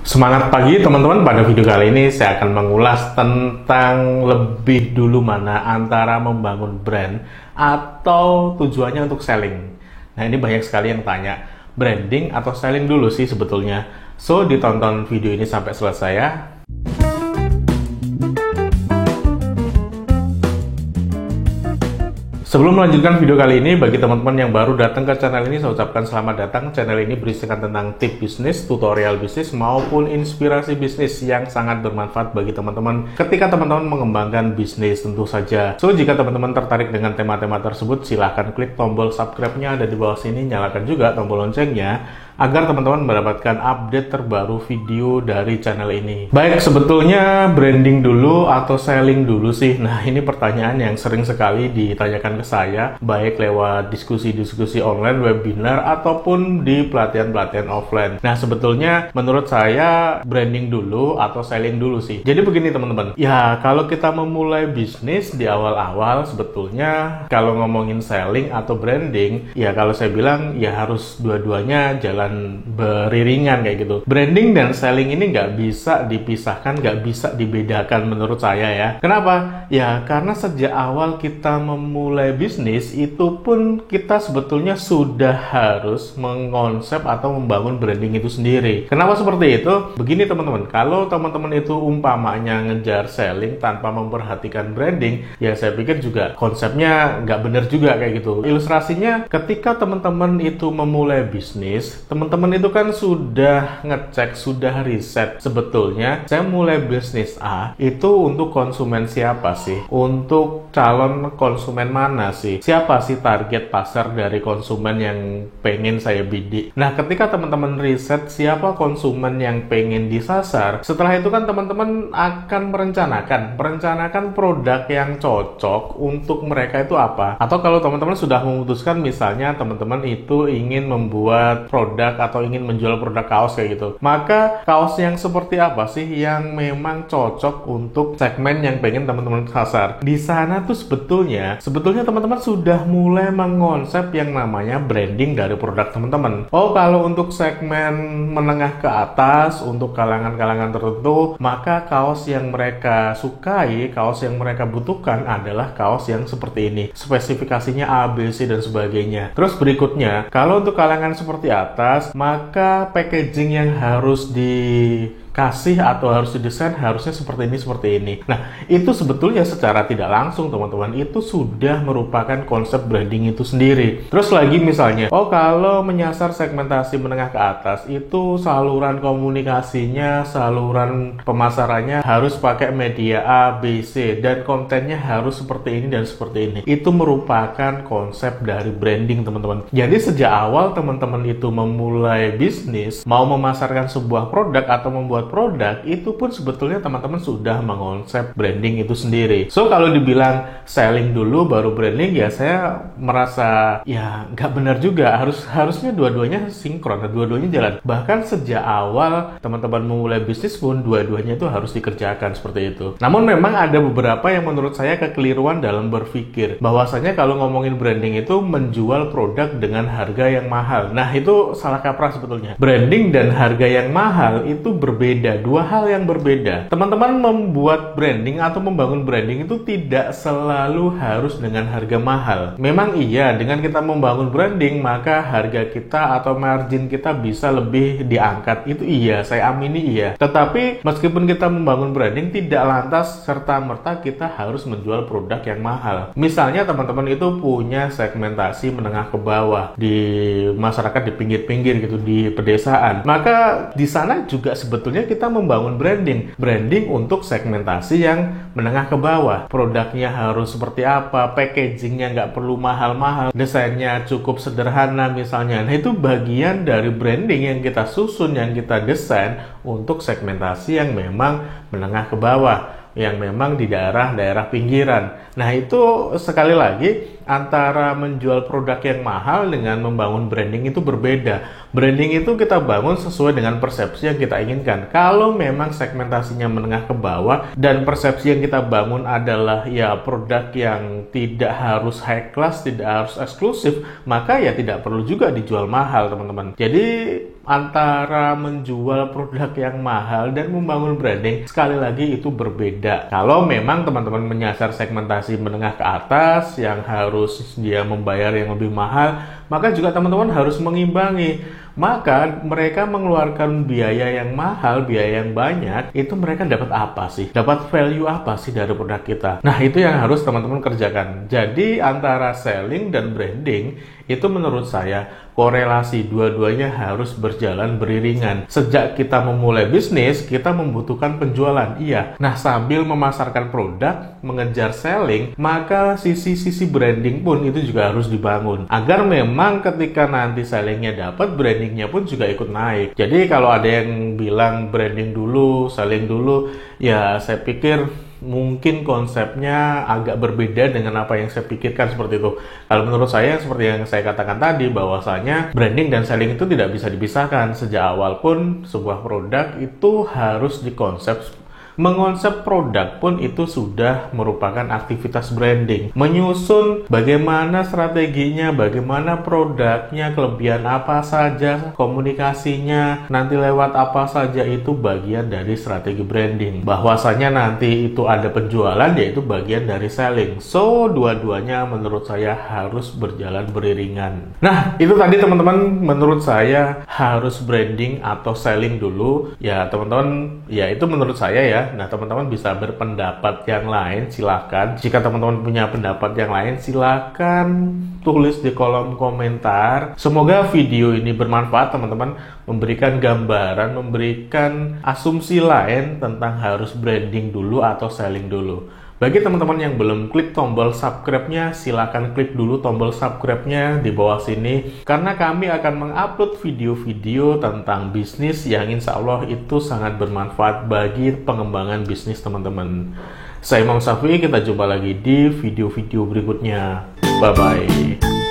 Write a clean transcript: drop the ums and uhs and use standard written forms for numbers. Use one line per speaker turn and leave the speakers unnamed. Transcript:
Semangat pagi teman-teman, pada video kali ini saya akan mengulas tentang lebih dulu mana antara membangun brand atau tujuannya untuk selling. Nah ini banyak sekali yang tanya, branding atau selling dulu sih sebetulnya. So ditonton video ini sampai selesai ya. Sebelum melanjutkan video kali ini, bagi teman-teman yang baru datang ke channel ini, saya ucapkan selamat datang. Channel ini berisikan tentang tip bisnis, tutorial bisnis, maupun inspirasi bisnis yang sangat bermanfaat bagi teman-teman ketika teman-teman mengembangkan bisnis tentu saja. So, jika teman-teman tertarik dengan tema-tema tersebut, silahkan klik tombol subscribe-nya ada di bawah sini, nyalakan juga tombol loncengnya, agar teman-teman mendapatkan update terbaru video dari channel ini. Baik, sebetulnya branding dulu atau selling dulu sih? Nah, ini pertanyaan yang sering sekali ditanyakan ke saya, baik lewat diskusi-diskusi online, webinar, ataupun di pelatihan-pelatihan offline. Nah, sebetulnya menurut saya branding dulu atau selling dulu sih. Jadi begini teman-teman, ya kalau kita memulai bisnis di awal-awal, sebetulnya kalau ngomongin selling atau branding, ya kalau saya bilang ya harus dua-duanya jalan beriringan kayak gitu. Branding dan selling ini nggak bisa dipisahkan, nggak bisa dibedakan menurut saya ya. Kenapa? Ya karena sejak awal kita memulai bisnis itu pun kita sebetulnya sudah harus mengonsep atau membangun branding itu sendiri. Kenapa seperti itu? Begini teman-teman, kalau teman-teman itu umpamanya ngejar selling tanpa memperhatikan branding, ya saya pikir juga konsepnya nggak benar juga kayak gitu. Ilustrasinya ketika teman-teman itu memulai bisnis, teman-teman itu kan sudah ngecek, sudah riset sebetulnya saya mulai bisnis A itu untuk konsumen siapa sih? Untuk calon konsumen mana sih? Siapa sih target pasar dari konsumen yang pengen saya bidik? Nah, ketika teman-teman riset siapa konsumen yang pengen disasar, setelah itu kan teman-teman akan merencanakan produk yang cocok untuk mereka itu apa? Atau kalau teman-teman sudah memutuskan misalnya teman-teman itu ingin membuat produk atau ingin menjual produk kaos kayak gitu, maka kaos yang seperti apa sih yang memang cocok untuk segmen yang pengen teman-teman sasar? Di sana tuh sebetulnya teman-teman sudah mulai mengonsep yang namanya branding dari produk teman-teman. Oh, kalau untuk segmen menengah ke atas, untuk kalangan-kalangan tertentu, maka kaos yang mereka sukai, kaos yang mereka butuhkan adalah kaos yang seperti ini. Spesifikasinya A, B, C, dan sebagainya. Terus berikutnya, kalau untuk kalangan seperti atas, maka packaging yang harus dikasih atau harus didesain harusnya seperti ini. Nah, itu sebetulnya secara tidak langsung teman-teman itu sudah merupakan konsep branding itu sendiri. Terus lagi misalnya, oh kalau menyasar segmentasi menengah ke atas itu saluran komunikasinya, saluran pemasarannya harus pakai media A, B, C dan kontennya harus seperti ini dan seperti ini. Itu merupakan konsep dari branding teman-teman. Jadi sejak awal teman-teman itu memulai bisnis, mau memasarkan sebuah produk atau membuat produk, itu pun sebetulnya teman-teman sudah mengonsep branding itu sendiri. So kalau dibilang selling dulu baru branding, ya saya merasa ya nggak benar juga. Harusnya dua-duanya sinkron, dua-duanya jalan. Bahkan sejak awal teman-teman memulai bisnis pun dua-duanya itu harus dikerjakan seperti itu. Namun memang ada beberapa yang menurut saya kekeliruan dalam berpikir bahwasanya kalau ngomongin branding itu menjual produk dengan harga yang mahal. Nah itu salah kaprah sebetulnya. Branding dan harga yang mahal itu berbeda, dua hal yang berbeda. Teman-teman membuat branding atau membangun branding itu tidak selalu harus dengan harga mahal. Memang iya, dengan kita membangun branding maka harga kita atau margin kita bisa lebih diangkat. Itu iya, saya amini iya. Tetapi meskipun kita membangun branding, tidak lantas serta-merta kita harus menjual produk yang mahal. Misalnya teman-teman itu punya segmentasi menengah ke bawah di masyarakat di pinggir-pinggir gitu, di pedesaan. Maka di sana juga sebetulnya kita membangun branding untuk segmentasi yang menengah ke bawah. Produknya harus seperti apa, packagingnya nggak perlu mahal-mahal, desainnya cukup sederhana misalnya. Nah itu bagian dari branding yang kita susun, yang kita desain untuk segmentasi yang memang menengah ke bawah, yang memang di daerah-daerah pinggiran. Nah itu sekali lagi antara menjual produk yang mahal dengan membangun branding itu berbeda. Branding itu kita bangun sesuai dengan persepsi yang kita inginkan. Kalau memang segmentasinya menengah ke bawah dan persepsi yang kita bangun adalah ya produk yang tidak harus high class, tidak harus eksklusif, maka ya tidak perlu juga dijual mahal, teman-teman. Jadi antara menjual produk yang mahal dan membangun branding, sekali lagi itu berbeda. Kalau memang teman-teman menyasar segmentasi menengah ke atas yang harus dia membayar yang lebih mahal, maka juga teman-teman harus mengimbangi. Maka mereka mengeluarkan biaya yang mahal, biaya yang banyak, itu mereka dapat apa sih? Dapat value apa sih dari produk kita? Nah, itu yang harus teman-teman kerjakan. Jadi antara selling dan branding itu menurut saya korelasi dua-duanya harus berjalan beriringan. Sejak kita memulai bisnis, kita membutuhkan penjualan, iya. Nah, sambil memasarkan produk, mengejar selling, maka sisi-sisi branding pun itu juga harus dibangun. Agar memang ketika nanti sellingnya dapat, brandingnya pun juga ikut naik. Jadi kalau ada yang bilang branding dulu, selling dulu, ya saya pikir mungkin konsepnya agak berbeda dengan apa yang saya pikirkan seperti itu. Kalau menurut saya, seperti yang saya katakan tadi, bahwasanya branding dan selling itu tidak bisa dipisahkan. Sejak awal pun sebuah produk itu harus dikonsep. Mengonsep produk pun itu sudah merupakan aktivitas branding. Menyusun bagaimana strateginya, bagaimana produknya, kelebihan apa saja, komunikasinya, nanti lewat apa saja, itu bagian dari strategi branding. Bahwasanya nanti itu ada penjualan, yaitu bagian dari selling. So, dua-duanya menurut saya harus berjalan beriringan. Nah, itu tadi teman-teman, menurut saya harus branding atau selling dulu. Ya, teman-teman, ya itu menurut saya ya. Nah, teman-teman bisa berpendapat yang lain, silakan. Jika teman-teman punya pendapat yang lain, silakan tulis di kolom komentar. Semoga video ini bermanfaat, teman-teman, memberikan gambaran, memberikan asumsi lain tentang harus branding dulu atau selling dulu. Bagi teman-teman yang belum klik tombol subscribe-nya, silakan klik dulu tombol subscribe-nya di bawah sini, karena kami akan mengupload video-video tentang bisnis yang insya Allah itu sangat bermanfaat bagi pengembangan bisnis teman-teman. Saya Imam Syafi'i, kita jumpa lagi di video-video berikutnya. Bye-bye.